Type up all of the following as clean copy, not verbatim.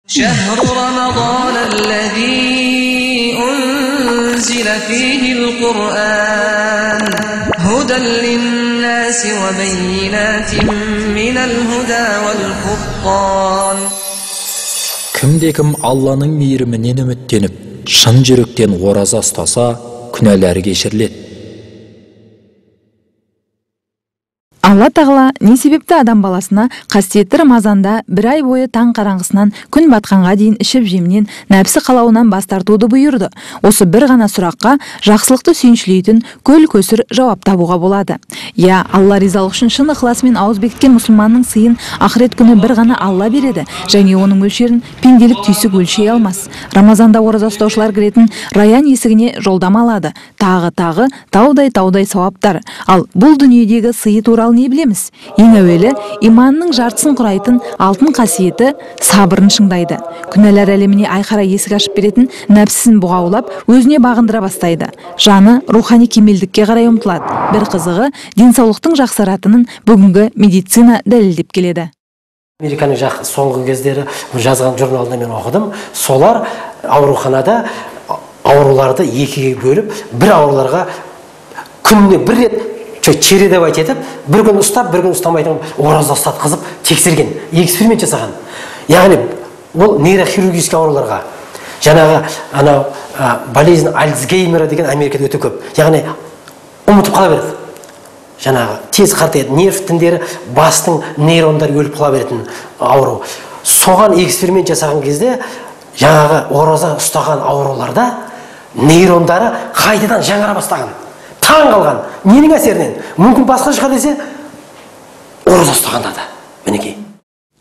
شهر رمضان الذي أنزل فيه القرآن هدى للناس وبينات من الهدى والفرقان. Кімде-кім Алланың мейірімінен үміттеніп, шын жүректен ораза ұстаса, күнәлары кешіріледі. Алла тағала не себепті адам баласына қасиетті Рамазанда бір ай бойы таң қараңғысынан күн батқанға дейін ішіп жемнен, нәпсі қалауынан бас тартуды бұйырды. Осы бір ғана сұраққа жақсылықты сүйіншілейтін көл-көсір жауап табуға болады. Я, Алла ризалық үшін шын ықыласымен ауыз бекіткен мұсылманның сыйын ақырет күні бір ғана Алла береді, және оның мөлшерін пенделік түйсік өлшей алмас. Рамазанда ораза ұстаушылар кіретін Раян есігіне жолдама алады. Тағы таудай сауаптар. Ал бұл дүниедегі сыйы туралы не білеміз? Ең әуелі, иманның жартысын құрайтын алтын қасиеті сабырын шыңдайды. Күнәлар әлеміне айқара есік ашып беретін нәпсісін бұғаулап, өзіне бағындыра бастайды. Жаны рухани кемелдікке қарай ұмтылады. Бір қызығы, денсаулықтың жақсаратынын бүгінгі медицина дәлелдеп келеді. Американың соңғы кездері жазған журналында мен оқыдым. Солар ауруханада ауруларды екіге бөліп, бір ауруларға күніне бір рет чере деп айтып, бір күн ұстап, бір күн ұстамайтын ораза ұстатқызып тексерген, эксперимент жасаған. Яғни ол нейрохирургический ауруларға, жаңағы анау болезнь Альцгеймера деген Америкада өте көп. Яғни ұмытып қала береді. Жаңағы тез қартаяды, нерв тіндері, бастың нейрондары өліп қала беретін ауру. Соған эксперимент жасаған кезде жаңағы ораза ұстаған ауруларда нейрондары қайтадан жаңара бастаған. Таң қалған. Ненің әсерінен? Мүмкін басқа шыға десе, ораза ұстағанда да. Мінекей.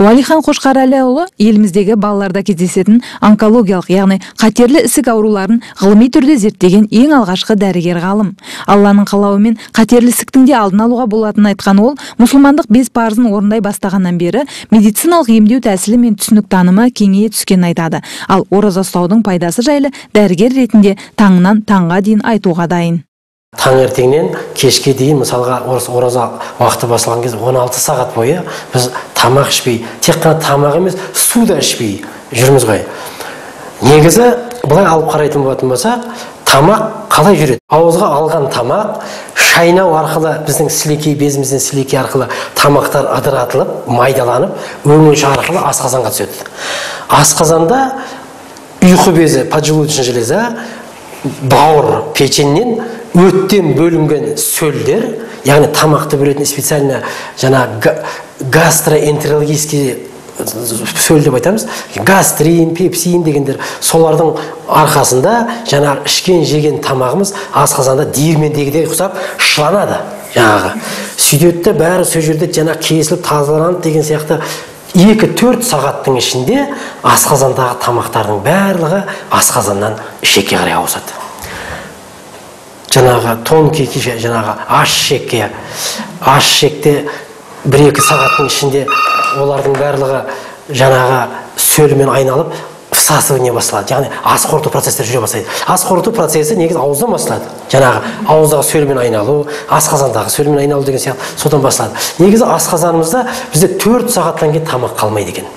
Уәлихан Қошқарәліұлы еліміздегі балаларда кездесетін онкологиялық, яғни қатерлі ісік ауруларын ғылыми түрде зерттеген ең алғашқы дәрігер ғалым. Алланың қалауымен қатерлі ісіктің де алдын алуға болатынын айтқан ол, мұсылмандық 5 парызын орындай бастағаннан бері медициналық емдеу тәсілі мен түсінік танымы кеңейе түскенін айтады. Ал ораза ұстаудың пайдасы жайлы дәрігер ретінде таңнан таңға дейін айтуға дайын. Таңертеңнен кешке дейін, мысалға ораза уақыты басылған кезде 16 сағат бойы біз тамақ ішпей, тек қана тамақ емес, су да ішпей жүрміз ғой. Негізі бұлай алып қарайтын болатын болсақ, тамақ қалай жүреді? Ауызға алған тамақ шайнау арқылы, біздің сілекей безімізден сілекей арқылы тамақтар ыдыратылып, майдаланып, өңеш арқылы асқазанға түседі. Асқазанда ұйқы безі, поджелудочная железа, бауыр, печеннен өттен бөлінген сөлдер, яғни тамақты бөлетін специально гастроэнтерологический сөл деп айтамыз, гастрин, пепсин дегендер, солардың арқасында ішкен жеген тамағымыз асқазанда диірмендегідей құсап шыланады. Сөйтеді бәрі сол жерде кесіліп тазаланып деген сияқты 2-4 сағаттың ішінде асқазандағы тамақтардың барлығы асқазаннан ішекке қарай ауысады. Тонкий аш ішекке, аш ішекте 1-2 сағаттың ішінде олардың барлығы сөлімен айналып всасывание басталады. Яғни ас қорыту процестер жүре бастайды. Ас қорыту процесі негізі ауыздан басталады. Ауыздағы сөлімен айналу, асқазандағы сөлімен айналу деген сияқты содан басталады. Негізі асқазанымызда бізде 4 сағаттан кейін тамақ қалмайды екен.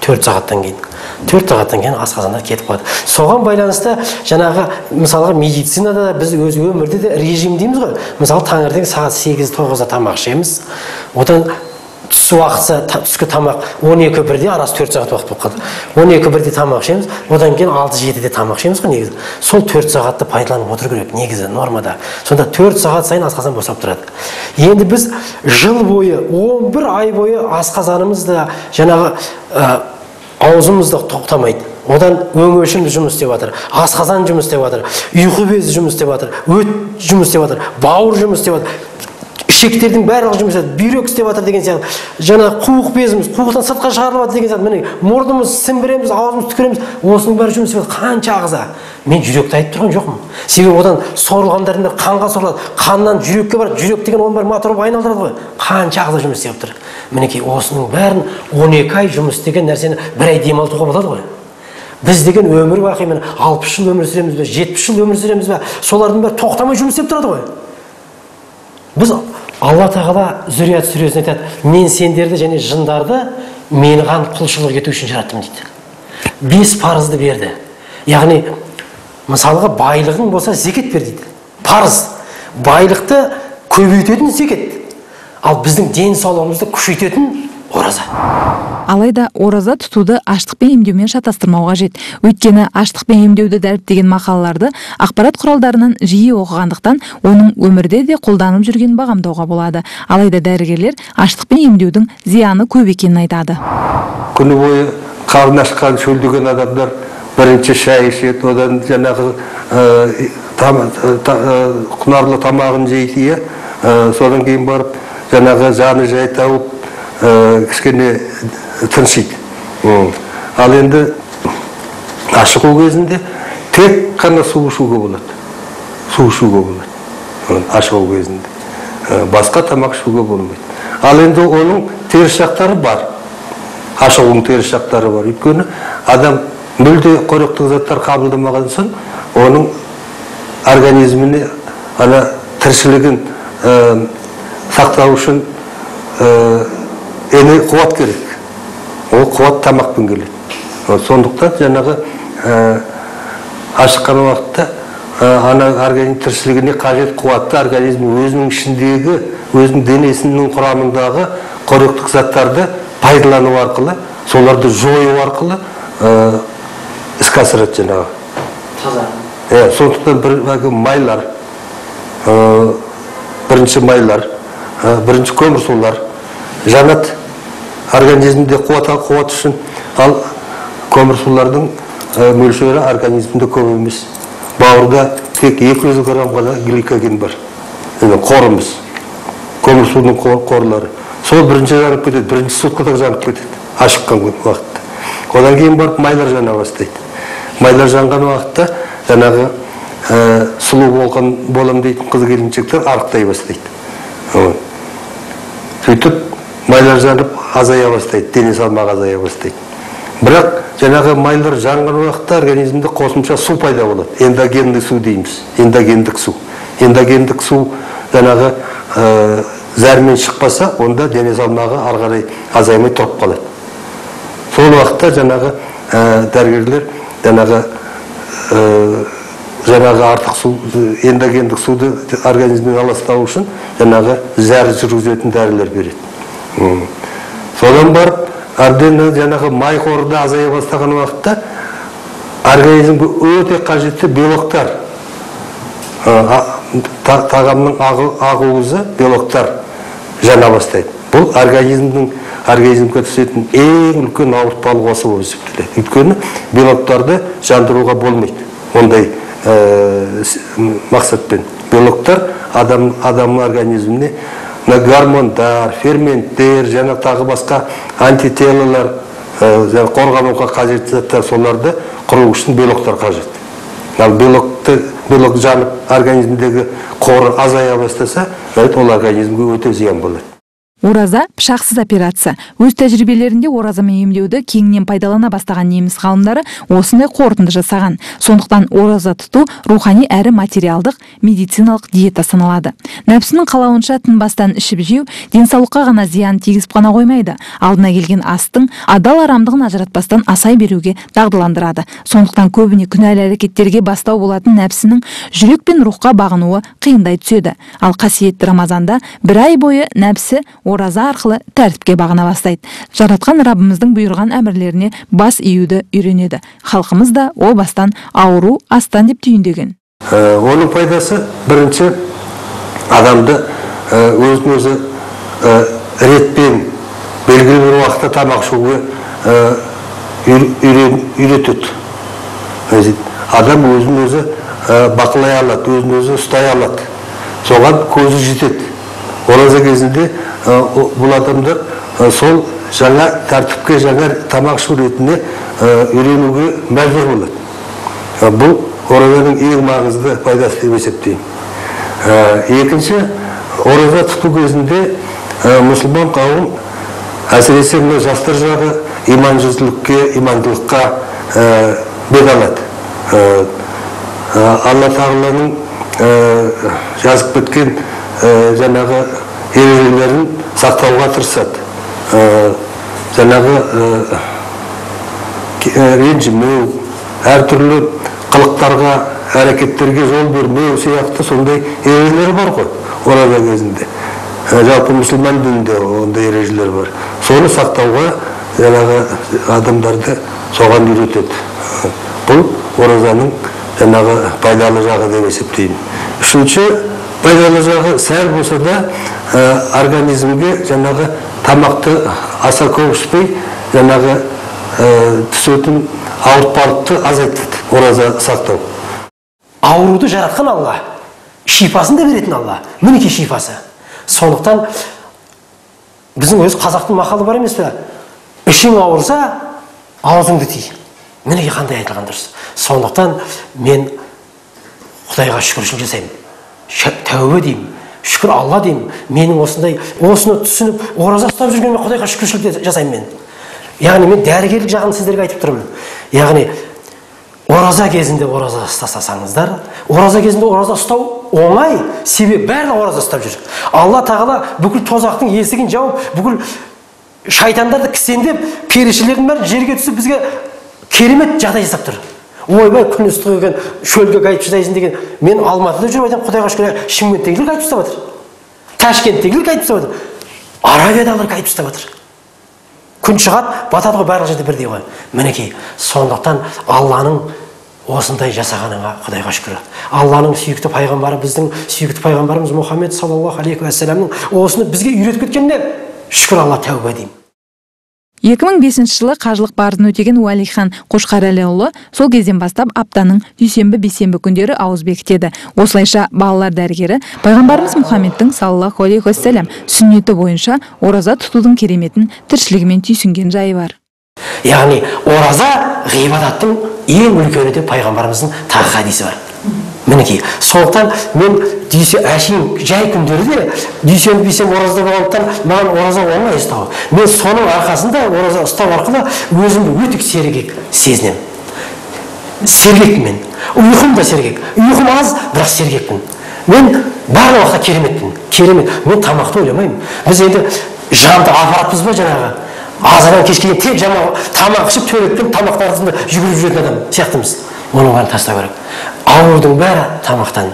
4 сағаттан кейін асқазанда кетіп қалады. Соған байланысты мысалға медицинада біз өз өмірде де режим дейміз ғой. Мысалы таңертең сағат 8-9-да тамақ ішеміз. Одан түс уақытса түскі тамақ 12-1-де, арасы 4 сағат уақыт болып қалды. 12-1-де тамақ ішеміз, одан кейін 6-7-де тамақ ішеміз ғой негізі. Сол 4 сағатты пайдаланып отыру керек негізі нормада. Сонда 4 сағат сайын асқазан босап тұрады. Енді біз жыл бойы, 11 ай бойы асқазанымызда аузымызда тоқтамайды. Одан өңешіміз жұмыс істеп жатыр, асқазан жұмыс істеп жатыр, ұйқы безі жұмыс істеп жатыр, өт жұмыс істеп жатыр, бауыр жұмыс істеп жатыр. Ішектердің барлығы жұмыс істеп, бүйрек істеп жатыр деген сияқты. Қуық безіміз, қуықтан сыртқа шығарылып жатыр деген сияқты. Міне, мұрнымыз сімбіреміз, аузымыз түкіреміз, осының бәрі жұмыс істеп жатыр. Қанша ағза? Мен жүректі айтып тұрған жоқпын. Себебі одан сорылғандардың бәрі қанға сорылады. Қаннан жүрекке барады. Жүрек деген оның бәрі мотор болып айналдырады ғой. Қанша ағза жұмыс істеп тұр. Мінекей, осының бәрін 12 ай жұмыс істеген нәрсені 1 ай демалтуға болады ғой. Біз деген өмір бақи, 60 жыл өмір сүреміз бе, 70 жыл өмір сүреміз бе, солардың бәрі тоқтамай жұмыс істеп тұрады ғой. Біз Алла тағала Зүрият сүресінде айтады, мен сендерді және жындарды маған құлшылық ету үшін жараттым дейді. 5 парызды берді. Яғни мысалға байлығың болса зекет бер дейді. Парыз. Байлықты көбейтетін зекет. Ал біздің денсаулығымызды күшейтетін ораза. Алайда ораза тұтуды аштықпен емдеумен шатастырмау қажет. Өйткені аштықпен емдеуді дәріптеген мақалаларды ақпарат құралдарынан жиі оқығандықтан оның өмірде де қолданып жүрген бағамдауға болады. Алайда дәрігерлер аштықпен емдеудің зияны көп екенін айтады. Күні бойы қарны ашқан шөлдеген адамдар бірінші шай ішеді, одан жаңағы құнарлы тамағын жейді, содан кейін барып жаңағы жаны жай тауып кішкене тыншиды. Ал енді ашығу кезінде тек қана су ішуге болады. Су ішуге болады. Ашығу кезінде. Басқа тамақ ішуге болмайды. Ал енді оның теріс жақтары бар. Ашығудың теріс жақтары бар. Өйткені адам мүлде қоректік заттар қабылдамаған соң, оның организміне тіршілігін сақтау үшін қуат керек. Ол қуат тамақпен келеді. Сондықтан жаңағы ашыққан уақытта организм тіршілігіне қажет қуатты организм өзінің ішіндегі, өзінің денесінің құрамындағы қоректік заттарды пайдалану арқылы, соларды жою арқылы іске асырады жаңағы. Таза. Сондықтан майлар, бірінші майлар, бірінші көмірсулар жанат организмде қуат үшін, ал көмірсулардың мөлшері организмде көп емес. Бауырда тек 200 грамм ғана гликоген бар. Қорымыз, көмірсудың қорлары. Сол бірінші жанып кетеді, бірінші суткада жанып кетеді, ашыққан уақытта. Одан кейін барып майлар жана бастайды. Майлар жанған уақытта жаңағы сұлу болам дейтін қыз келіншектер арықтай бастайды. Сөйтіп майлар жанып азая бастайды, дене салмағы азая бастайды. Бірақ жаңағы майлар жанған уақытта организмде қосымша су пайда болады. Эндогенный су дейміз. Эндогендік су. Эндогендік су жаңағы зәрмен шықпаса, онда дене салмағы ары қарай азаймай тұрып қалады. Сол уақытта жаңағы дәрігерлер жаңағы артық су, эндогендік суды организмнен аластау үшін жаңағы зәр жүргізетін дәрілер береді. Содан барып, әбден жаңағы май қоры азая бастаған уақытта организмге өте қажетті белоктар, тағамның ағуызы белоктар жана бастайды. Бұл организмге түсетін ең үлкен ауыртпалық осы болып есептеледі. Өйткені белоктарды жандыруға болмайды. Ондай мақсатпен. Белоктар адамның организміне гормондар, ферменттер, және тағы басқа антителалар, қорғануға қажетті заттар, соларды құру үшін белоктар қажет. Ал белок жанып организмдегі қоры азая бастаса, ол организмге өте зиян болады. Ораза пышақсыз операция. Өз тәжірибелерінде оразамен емдеуді кеңінен пайдалана бастаған неміс ғалымдары осындай қорытынды жасаған. Сондықтан ораза тұту рухани әрі материалдық медициналық диета саналады. Нәпсінің қалауынша тынбастан ішіп жеу денсаулыққа ғана зиян тигізіп қана қоймайды, алдына келген астың адал арамдығын ажыратпастан асай беруге дағдыландырады. Сондықтан көбіне күнәлі әрекеттерге бастау болатын нәпсінің жүрек пен рухқа бағынуы қиындай түседі. Ал қасиетті Рамазанда бір ай бойы нәпсі ораза арқылы тәртіпке бағына бастайды. Жаратқан Раббымыздың бұйырған әмірлеріне бас июді үйренеді. Халқымыз да о бастан ауру астан деп түйіндеген. Оның пайдасы бірінші адамды өзін-өзі ретпен белгілі бір уақытта тамақ ішуге үйретеді. Адам өзін-өзі бақылай алады, өзін-өзі ұстай алады. Соған көзі жетеді. Ораза кезінде бұл адамдар сол жаңа тәртіпке, жаңа тамақ ішу ретіне үйренуге мәжбүр болады. Бұл оразаның ең маңызды пайдасы деп есептеймін. Екінші, ораза тұту кезінде мұсылман қауым әсіресе жастар жағы имандылыққа бет алады. Алла Тағаланың жазып кеткен жаңағы ережелерін сақтауға тырысады. Жаңағы ренжімеу, әртүрлі қылықтарға, әрекеттерге жол бермеу сияқты сондай ережелер бар ғой ораза кезінде. Жалпы мұсылман дінінде ондай ережелер бар. Соны сақтауға жаңағы адамдарды соған үйретеді. Бұл оразаның жаңағы пайдалы жағы деп есептеймін. Үшінші пайдалы жағы сәл болса да организмге жаңағы тамақты аса көп ішпей жаңағы түсетін ауыртпалықты азайтады ораза сақтау. Ауруды жаратқан Алла, шипасын да беретін Алла. Мінекей шипасы. Сондықтан біздің өз қазақтың мақалы бар емес пе? Ішің ауырса, аузыңды тый. Мінекей қандай айтылған дұрыс. Сондықтан мен Құдайға шүкіршілік жасаймын. Тәубе деймін. Шүкір Алла деймін. Менің осыны түсініп, ораза ұстап жүргеніме Құдайға шүкіршілік жасаймын мен. Яғни мен дәрігерлік жағын сіздерге айтып тұрмын. Яғни ораза кезінде ораза ұстасаңыздар, ораза кезінде ораза ұстау оңай, себебі бәрі ораза ұстап жүр. Алла тағала бүкіл тозақтың есігін жауып, бүкіл шайтандарды кісендеп, перішелердің бәрі жерге түсіп бізге керемет жағдай жасап тұр. Ойбай, күн ыстық екен, шөлге қайтып шыдайсың деген. Мен Алматыда жүріп айтамын, Құдайға шүкір, Шымкенттегілер қайтып ұстап жатыр. Ташкенттегілер қайтып ұстап жатыр. Аравиядағылар қайтып ұстап жатыр. Күн шығады, батады ғой, барлық жерде бірдей ғой. Мінекей, сондықтан Алланың осындай жасағаныңа Құдайға шүкір. Алланың сүйікті пайғамбары, біздің сүйікті пайғамбарымыз Мұхаммед саллаллаху алейхи уассаламның осыны бізге үйретіп кеткеніне шүкір Алла, тәубе деймін. 2005 жылы қажылық парызын өтеген Уәлихан Қошқарәліұлы сол кезден бастап аптаның дүйсенбі-бейсенбі күндері ауыз бекітеді. Осылайша балалар дәрігері пайғамбарымыз Мұхаммедтің саллаллаху алейхи уассалам сүннеті бойынша ораза тұтудың кереметін тіршілігімен түйсінген жайы бар. Яғни ораза ғибадаттың ең үлкені деп пайғамбарымыздың тағы хадисі бар. Мінекей, сондықтан мен әшейін жай күндері де дүйсенбі-бейсенбі оразада болғандықтан маған ораза оңай ұстау. Мен соның арқасында ораза ұстау арқылы өзімді өте сергек сезінемін. Сергекпін мен. Ұйқым да сергек. Ұйқым аз, бірақ сергекпін. Мен барлық уақытта кереметпін. Керемет. Мен тамақты ойламаймын. Біз енді жанды аппаратпыз ба жаңағы? Азаннан кешке тек тамақ ішіп төретпен тамақтың арасында жүгіріп жүретін адам сияқтымыз. Оның бәрін тастау керек. Аурудың бәрі тамақтан.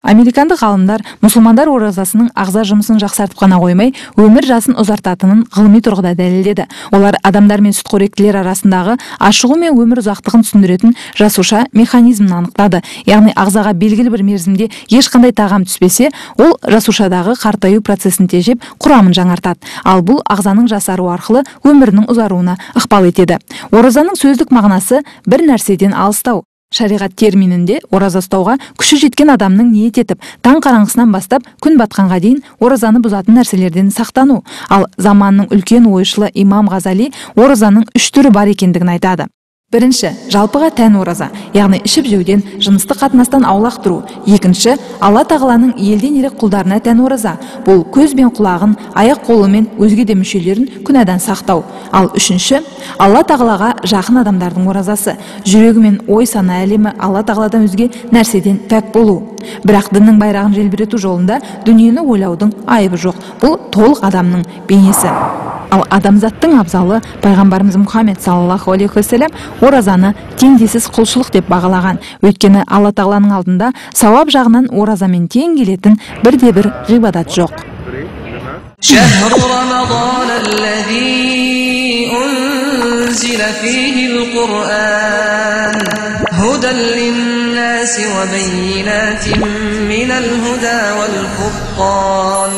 Американдық ғалымдар мұсылмандар оразасының ағза жұмысын жақсартып қана қоймай, өмір жасын ұзартатынын ғылыми тұрғыда дәлелдеді. Олар адамдар мен сүтқоректілер арасындағы ашығу мен өмір ұзақтығын түсіндіретін жасуша механизмін анықтады. Яғни ағзаға белгілі бір мерзімде ешқандай тағам түспесе, ол жасушадағы қартаю процесін тежеп, құрамын жаңартады. Ал бұл ағзаның жасару арқылы өмірінің ұзаруына ықпал етеді. Оразаның сөздік мағынасы бір нәрседен алыстау. Шариғат терминінде ораза ұстауға күші жеткен адамның ниет етіп, таң қараңғысынан бастап күн батқанға дейін оразаны бұзатын нәрселерден сақтану. Ал заманның үлкен ойшылы Имам Ғазали оразаның 3 түрі бар екендігін айтады. Бірінші, жалпыға тән ораза, яғни ішіп жеуден, жыныстық қатынастан аулақ тұру. Екінші, Алла тағаланың елден ерек құлдарына тән ораза. Бұл көз бен құлағын, аяқ қолы мен өзге де мүшелерін күнәдан сақтау. Ал үшінші, Алла тағалаға жақын адамдардың оразасы. Жүрегі мен ой сана әлемі Алла тағаладан өзге нәрседен пәк болу. Бірақ діннің байрағын желбірету жолында дүниені ойлаудың айыбы жоқ. Бұл толық адамның бейнесі. Ал адамзаттың абзалы пайғамбарымыз Мұхаммед саллаллаху алейхи уассалам оразаны теңдессіз құлшылық деп бағалаған. Өйткені Алла тағаланың алдында сауап жағынан оразамен тең келетін бірде-бір ғибадат жоқ. شهر رمضان الذي أنزل فيه القرآن هدى للناس وبينات من الهدى والفرقان